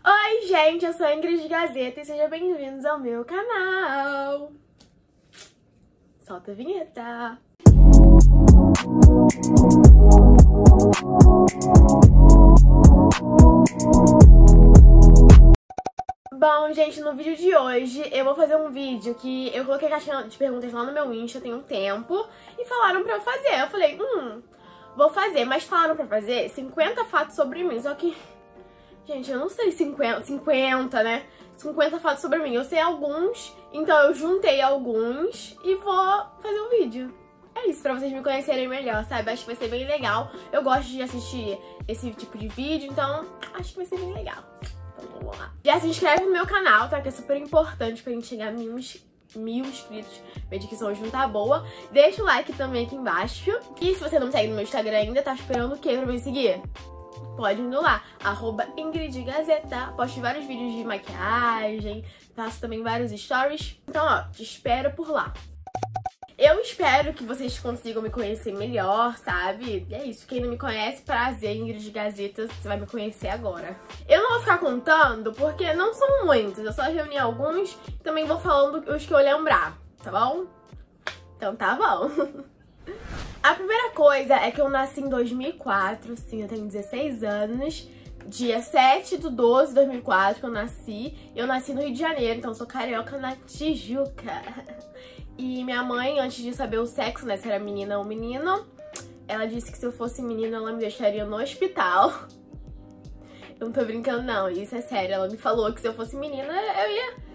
Oi, gente, eu sou a Ingrid Gazeta e sejam bem-vindos ao meu canal. Solta a vinheta. Bom, gente, no vídeo de hoje eu vou fazer um vídeo que eu coloquei a caixinha de perguntas lá no meu Insta tem um tempo e falaram pra eu fazer. Eu falei, vou fazer, mas falaram pra fazer 50 fatos sobre mim, só que... Gente, eu não sei 50, né? 50 fatos sobre mim. Eu sei alguns, então eu juntei alguns e vou fazer um vídeo. É isso, pra vocês me conhecerem melhor, sabe? Acho que vai ser bem legal. Eu gosto de assistir esse tipo de vídeo, então acho que vai ser bem legal. Então vamos lá. Já se inscreve no meu canal, tá? Que é super importante pra gente chegar a mil inscritos. Minha dicção hoje não tá boa. Deixa o like também aqui embaixo. E se você não me segue no meu Instagram ainda, tá esperando o quê pra me seguir? Pode ir lá, @IngridGazeta. Posto vários vídeos de maquiagem, faço também vários stories. Então, ó, te espero por lá. Eu espero que vocês consigam me conhecer melhor, sabe? E é isso, quem não me conhece, prazer, Ingrid Gazeta, você vai me conhecer agora. Eu não vou ficar contando, porque não são muitos, eu só reuni alguns e também vou falando os que eu lembrar, tá bom? Então tá bom. A primeira coisa é que eu nasci em 2004, sim, eu tenho 16 anos. Dia 7/12/2004 que eu nasci. Eu nasci no Rio de Janeiro, então eu sou carioca na Tijuca. E minha mãe, antes de saber o sexo, né, se era menina ou menino, ela disse que se eu fosse menina ela me deixaria no hospital. Eu não tô brincando não, isso é sério. Ela me falou que se eu fosse menina eu ia...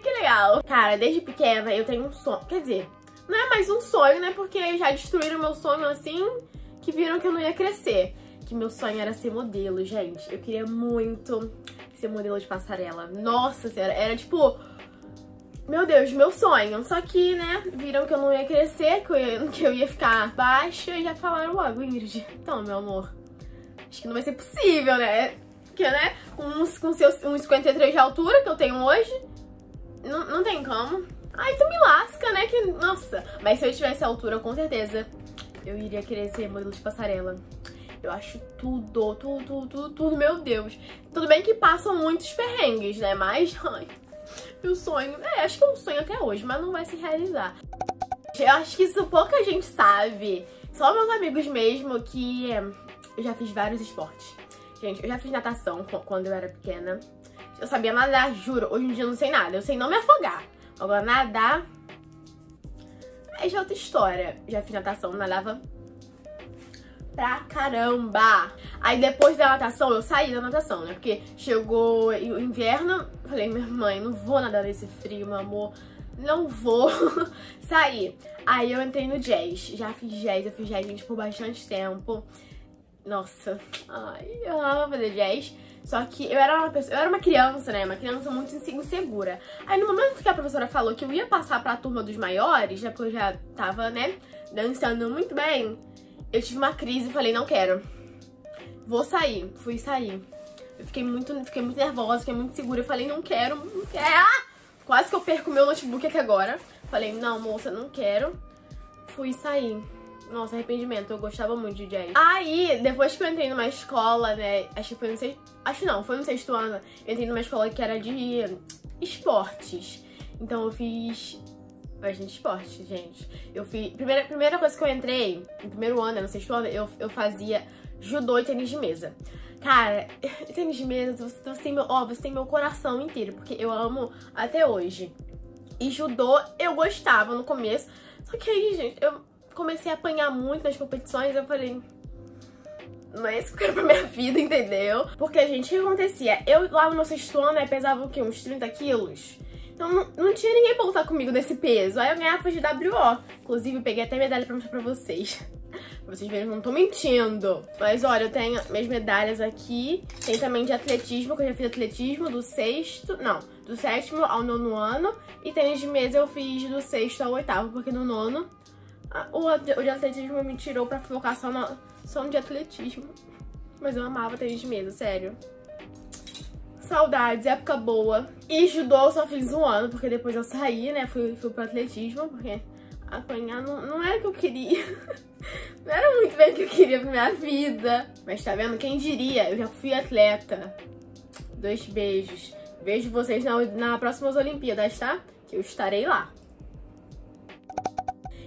que legal. Cara, desde pequena eu tenho um sonho. Quer dizer, não é mais um sonho, né? Porque já destruíram meu sonho assim, que viram que eu não ia crescer. Que meu sonho era ser modelo, gente. Eu queria muito ser modelo de passarela. Nossa senhora, era tipo... Meu Deus, meu sonho. Só que, né, viram que eu não ia crescer, que eu ia ficar baixa e já falaram logo, Ingrid, então, meu amor, acho que não vai ser possível, né? Porque, né, com seus 1,53 de altura que eu tenho hoje, não tem como. Ai, tu me lasca, né? Que, nossa. Mas se eu tivesse a altura, com certeza, eu iria querer ser modelo de passarela. Eu acho tudo, meu Deus. Tudo bem que passam muitos perrengues, né? Mas, ai, meu sonho... acho que é um sonho até hoje, mas não vai se realizar. Eu acho que isso pouca gente sabe. Só meus amigos mesmo que eu já fiz vários esportes. Gente, eu já fiz natação quando eu era pequena. Eu sabia nadar, juro. Hoje em dia eu não sei nada. Eu sei não me afogar. Agora, nadar... aí já é outra história. Já fiz natação, nadava pra caramba. Aí depois da natação, eu saí da natação, né? Porque chegou o inverno, falei, minha mãe, não vou nadar nesse frio, meu amor. Não vou sair. Aí eu entrei no jazz. Já fiz jazz, eu fiz jazz, gente, por bastante tempo. Nossa, ai, eu amava fazer jazz. Só que eu era uma criança, né? Uma criança muito insegura. Aí no momento que a professora falou que eu ia passar pra turma dos maiores, né? Porque eu já tava, né, dançando muito bem, eu tive uma crise e falei, não quero. Vou sair. Fui sair. Eu fiquei muito nervosa, fiquei muito segura. Eu falei, não quero, não quero. Ah! Quase que eu perco o meu notebook aqui agora. Falei, não, moça, não quero. Fui sair. Nossa, arrependimento, eu gostava muito de jazz. Aí, depois que eu entrei numa escola, né, acho que foi no sexto... Acho não, foi no sexto ano, eu entrei numa escola que era de esportes. Então eu fiz bastante esporte, gente. Eu fiz... Primeira coisa que eu entrei, no primeiro ano, no sexto ano, eu fazia judô e tênis de mesa. Cara, tênis de mesa, você tem meu coração inteiro, porque eu amo até hoje. E judô, eu gostava no começo, só que aí, gente, eu comecei a apanhar muito nas competições, eu falei, não é isso que eu quero pra minha vida, entendeu? Porque, gente, o que acontecia? Eu lá no meu sexto ano, pesava o quê? Uns 30 quilos? Então não tinha ninguém pra lutar comigo nesse peso. Aí eu ganhava de WO. Inclusive, eu peguei até medalha pra mostrar pra vocês. Pra vocês verem que eu não tô mentindo. Mas, olha, eu tenho minhas medalhas aqui. Tem também de atletismo, que eu já fiz atletismo do 7º ao 9º ano. E tênis de mesa eu fiz do 6º ao 8º, porque no 9º... O de atletismo me tirou pra focar só no de atletismo. Mas eu amava tênis de mesa, sério. Saudades, época boa. E judô eu só fiz um ano, porque depois eu saí, né? Fui pro atletismo, porque apanhar não era o que eu queria. Não era muito bem o que eu queria pra minha vida. Mas tá vendo? Quem diria? Eu já fui atleta. 2 beijos. Vejo vocês na próximas Olimpíadas, tá? Que eu estarei lá.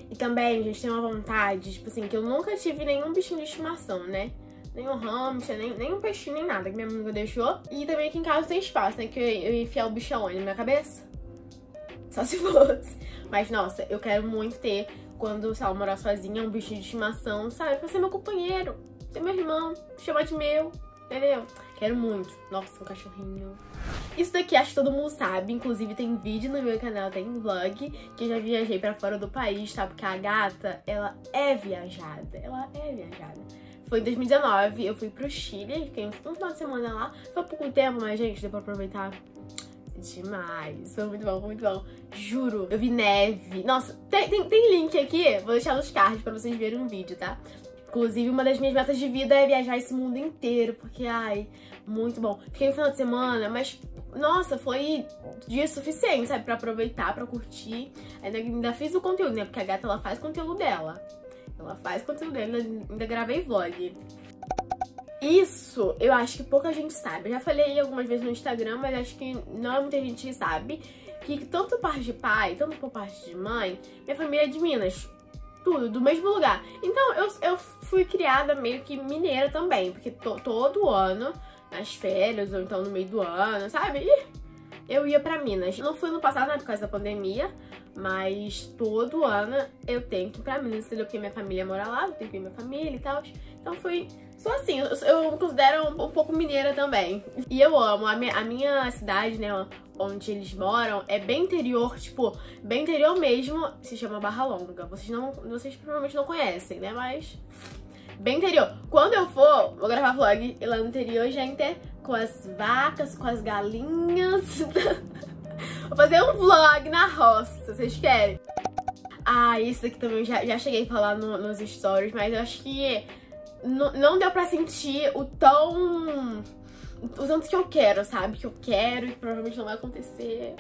E também, gente, tem uma vontade, tipo assim, que eu nunca tive nenhum bichinho de estimação, né? Nem um hamster, nem um peixinho, nem nada que minha amiga deixou. E também aqui em casa tem espaço, né? Que eu ia enfiar o bichão onde? Na minha cabeça? Só se fosse. Mas, nossa, eu quero muito ter, quando, sei lá, eu morar sozinha, um bichinho de estimação, sabe? Pra ser meu companheiro, ser meu irmão, chamar de meu, entendeu? Quero muito. Nossa, um cachorrinho. Isso daqui acho que todo mundo sabe, inclusive tem vídeo no meu canal, tem vlog, que eu já viajei pra fora do país, tá? Porque a gata, ela é viajada, Foi em 2019, eu fui pro Chile, fiquei um final de semana lá, foi pouco tempo, mas gente, deu pra aproveitar demais. Foi muito bom, muito bom. Juro, eu vi neve. Nossa, tem link aqui, vou deixar nos cards pra vocês verem um vídeo, tá? Inclusive, uma das minhas metas de vida é viajar esse mundo inteiro, porque, ai, muito bom. Fiquei no final de semana, mas, nossa, foi dia suficiente, sabe? Pra aproveitar, pra curtir. Ainda fiz o conteúdo, né? Porque a gata, ela faz conteúdo dela. Ainda gravei vlog. Isso, eu acho que pouca gente sabe. Eu já falei algumas vezes no Instagram, mas acho que não é muita gente que sabe. Que tanto por parte de pai, tanto por parte de mãe, minha família é de Minas. Tudo, do mesmo lugar. Então, eu fui criada meio que mineira também. Porque todo ano, nas férias, ou então no meio do ano, sabe? Eu ia pra Minas. Não fui no passado, né, por causa da pandemia. Mas todo ano eu tenho que ir pra Minas, entendeu? Porque minha família mora lá, eu tenho que ir minha família e tal. Então foi só assim, eu me considero um pouco mineira também. E eu amo, a minha cidade, né, onde eles moram, é bem interior, tipo, bem interior mesmo, se chama Barra Longa. Vocês provavelmente não conhecem, né, mas bem interior. Quando eu for, vou gravar vlog lá no interior, gente, com as vacas, com as galinhas. Vou fazer um vlog na roça, vocês querem? Ah, isso aqui também já cheguei a falar nos stories, mas eu acho que não deu pra sentir o tanto que eu quero, sabe? Que eu quero e que provavelmente não vai acontecer.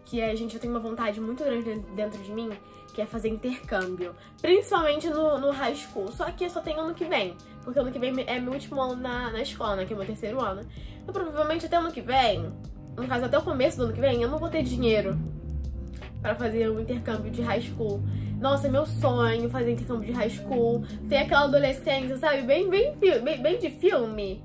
Que a gente, eu tenho uma vontade muito grande dentro de mim, que é fazer intercâmbio. Principalmente no high school. Só que eu só tenho ano que vem. Porque ano que vem é meu último ano na escola, né? Que é meu 3º ano. Então provavelmente até ano que vem, no caso até o começo do ano que vem, eu não vou ter dinheiro pra fazer um intercâmbio de high school. Nossa, é meu sonho fazer intercâmbio de high school. Ter aquela adolescência, sabe? Bem de filme.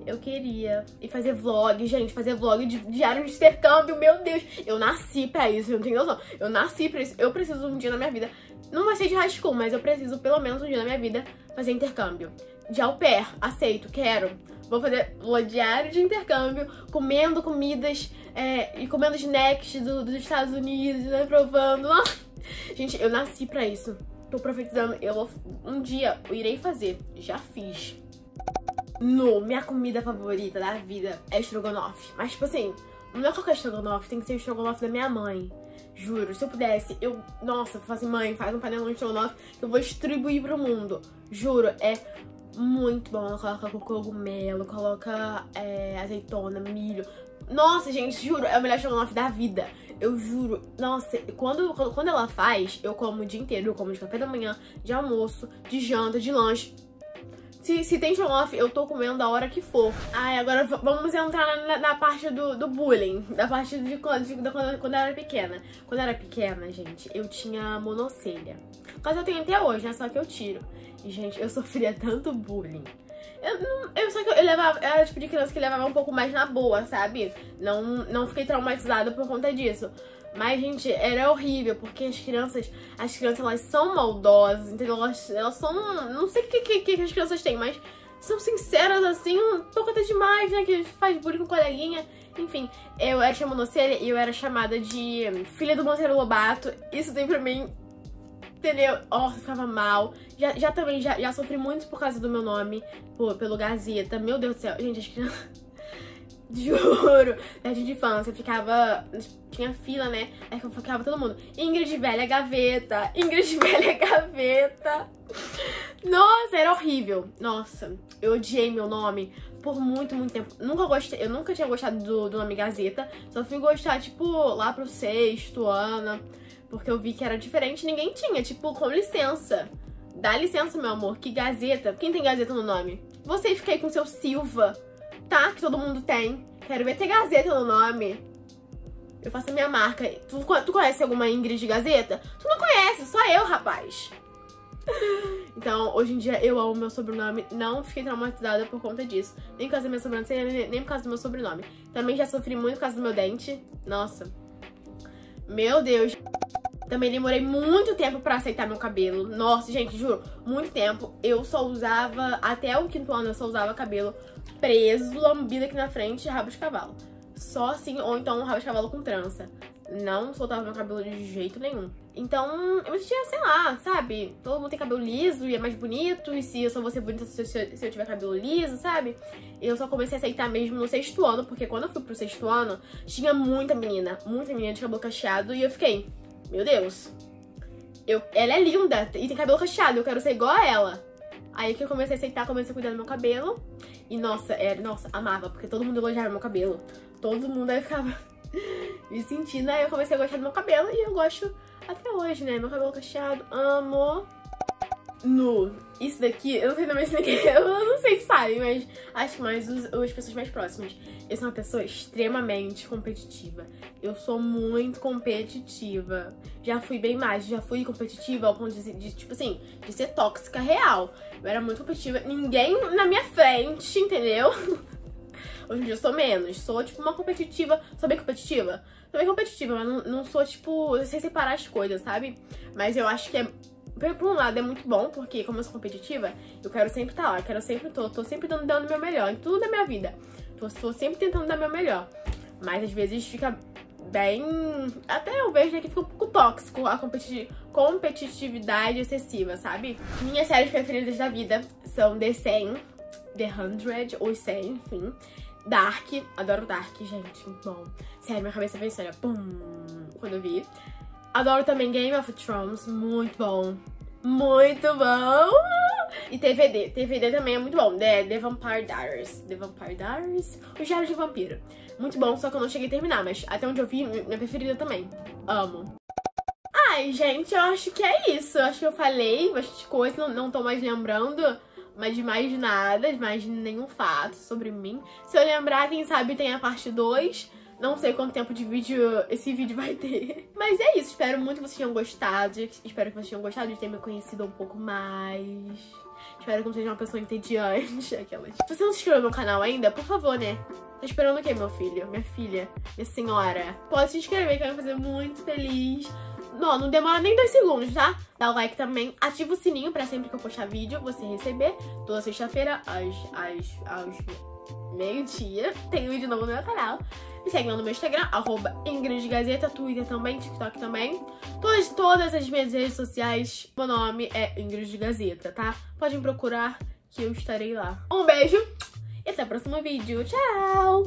Eu queria. E fazer vlog, gente. Fazer vlog de diário de intercâmbio. Meu Deus. Eu nasci pra isso. Eu não tenho noção. Eu nasci pra isso. Eu preciso um dia na minha vida. Não vai ser de high school, mas eu preciso pelo menos um dia na minha vida fazer intercâmbio. De au pair. Aceito. Quero. Vou fazer diário de intercâmbio. Comendo comidas. E comendo snacks dos Estados Unidos. Né, provando. Gente, eu nasci pra isso. Tô profetizando. Um dia eu irei fazer. Já fiz. Minha comida favorita da vida é estrogonofe. Mas, tipo assim, não é qualquer estrogonofe, tem que ser o estrogonofe da minha mãe. Juro, se eu pudesse, nossa, eu falo assim, mãe, faz um panelão de estrogonofe que eu vou distribuir pro mundo. Juro, é muito bom. Ela coloca cogumelo, coloca azeitona, milho. Nossa, gente, juro, é o melhor estrogonofe da vida. Eu juro. Nossa, quando ela faz, eu como o dia inteiro. Eu como de café da manhã, de almoço, de janta, de lanche. Se tem estrogonofe, eu tô comendo a hora que for. Ai, agora vamos entrar na parte do bullying. Da parte de quando eu era pequena. Quando eu era pequena, gente, eu tinha monocelha. Mas eu tenho até hoje, né? Só que eu tiro. E, gente, eu sofria tanto bullying. Só que eu era tipo de criança que levava um pouco mais na boa, sabe? Não fiquei traumatizada por conta disso. Mas, gente, era horrível, porque as crianças, elas são maldosas, entendeu? Elas são, não sei o que as crianças têm, mas são sinceras, assim, um pouco até demais, né? Que faz bullying com coleguinha. Enfim, eu era chamada monocelha e eu era chamada de filha do Monteiro Lobato. Isso daí pra mim, entendeu? Nossa, eu ficava mal. Já sofri muito por causa do meu nome, pelo Gazeta. Meu Deus do céu. Gente, as crianças... Juro, jardim de infância, tinha fila, né? Aí ficava todo mundo, Ingrid Velha Gaveta, Ingrid Velha Gaveta. Nossa, era horrível. Nossa, eu odiei meu nome por muito tempo. Eu nunca tinha gostado do nome Gazeta. Só fui gostar, tipo, lá pro 6º ano, porque eu vi que era diferente. Ninguém tinha, tipo, com licença. Dá licença, meu amor, que Gazeta... Quem tem Gazeta no nome? Você fica aí com seu Silva, tá? Que todo mundo tem. Quero ver ter Gazeta no nome. Eu faço a minha marca. Tu conhece alguma Ingrid Gazeta? Tu não conhece, só eu, rapaz. Então, hoje em dia, eu amo meu sobrenome. Não fiquei traumatizada por conta disso. Nem por causa da minha sobrancelha, nem por causa do meu sobrenome. Também já sofri muito por causa do meu dente. Nossa. Meu Deus. Também demorei muito tempo pra aceitar meu cabelo. Nossa, gente, juro, muito tempo. Eu só usava, até o 5º ano, eu só usava cabelo preso, lambido aqui na frente e rabo de cavalo. Só assim, ou então um rabo de cavalo com trança. Não soltava meu cabelo de jeito nenhum. Então, eu me sentia, sei lá, sabe? Todo mundo tem cabelo liso e é mais bonito. E se eu só vou ser bonita se eu tiver cabelo liso, sabe? Eu só comecei a aceitar mesmo no 6º ano. Porque quando eu fui pro 6º ano, tinha muita menina de cabelo cacheado. E eu fiquei, meu Deus, ela é linda e tem cabelo cacheado, eu quero ser igual a ela. Aí que eu comecei a aceitar, comecei a cuidar do meu cabelo. E nossa, amava, porque todo mundo elogiava meu cabelo. Todo mundo aí ficava me sentindo. Aí eu comecei a gostar do meu cabelo e eu gosto até hoje, né? Meu cabelo cacheado, amo. Isso daqui, eu não sei também se ninguém, eu não sei se sabe, mas acho que mais as pessoas mais próximas. Eu sou uma pessoa extremamente competitiva. Eu sou muito competitiva. Já fui bem mais, já fui competitiva ao ponto de tipo assim, de ser tóxica real. Eu era muito competitiva, ninguém na minha frente, entendeu? Hoje em dia eu sou menos, sou tipo uma competitiva, sou bem competitiva? Sou bem competitiva, mas não sou tipo, eu sei separar as coisas, sabe? Mas eu acho que por um lado é muito bom, porque como eu sou competitiva, eu quero sempre estar lá, tô sempre dando o meu melhor em tudo da minha vida. Tô sempre tentando dar o meu melhor. Mas às vezes fica bem... Até eu vejo que fica um pouco tóxico a competitividade excessiva, sabe? Minhas séries preferidas da vida são The 100, The 100, ou 100, enfim. Dark, adoro Dark, gente, bom. Sério, minha cabeça fez sério, pum, quando eu vi. Adoro também Game of Thrones, muito bom. Muito bom! E TVD também é muito bom. The Vampire Diaries. The Vampire Diaries? O Diário de Vampiro. Muito bom, só que eu não cheguei a terminar, mas até onde eu vi, minha preferida também. Amo. Ai, gente, eu acho que é isso. Eu acho que eu falei bastante coisa, não tô mais lembrando, mas de mais nada, de mais nenhum fato sobre mim. Se eu lembrar, quem sabe tem a parte 2. Não sei quanto tempo de vídeo esse vídeo vai ter. Mas é isso, espero muito que vocês tenham gostado. Espero que vocês tenham gostado de ter me conhecido um pouco mais. Espero que não seja uma pessoa entediante. Aquelas. Se você não se inscreveu no meu canal ainda, por favor, né? Tá esperando o quê, meu filho? Minha filha? Minha senhora? Pode se inscrever, que vai me fazer muito feliz. Não demora nem 2 segundos, tá? Dá o like também, ativa o sininho pra sempre que eu postar vídeo, você receber. Toda sexta-feira, aos meio-dia, tem vídeo novo no meu canal. Me segue lá no meu Instagram, @IngridGazeta, Twitter também, TikTok também. Todas as minhas redes sociais, meu nome é Ingrid Gazeta, tá? Podem procurar que eu estarei lá. Um beijo e até o próximo vídeo. Tchau!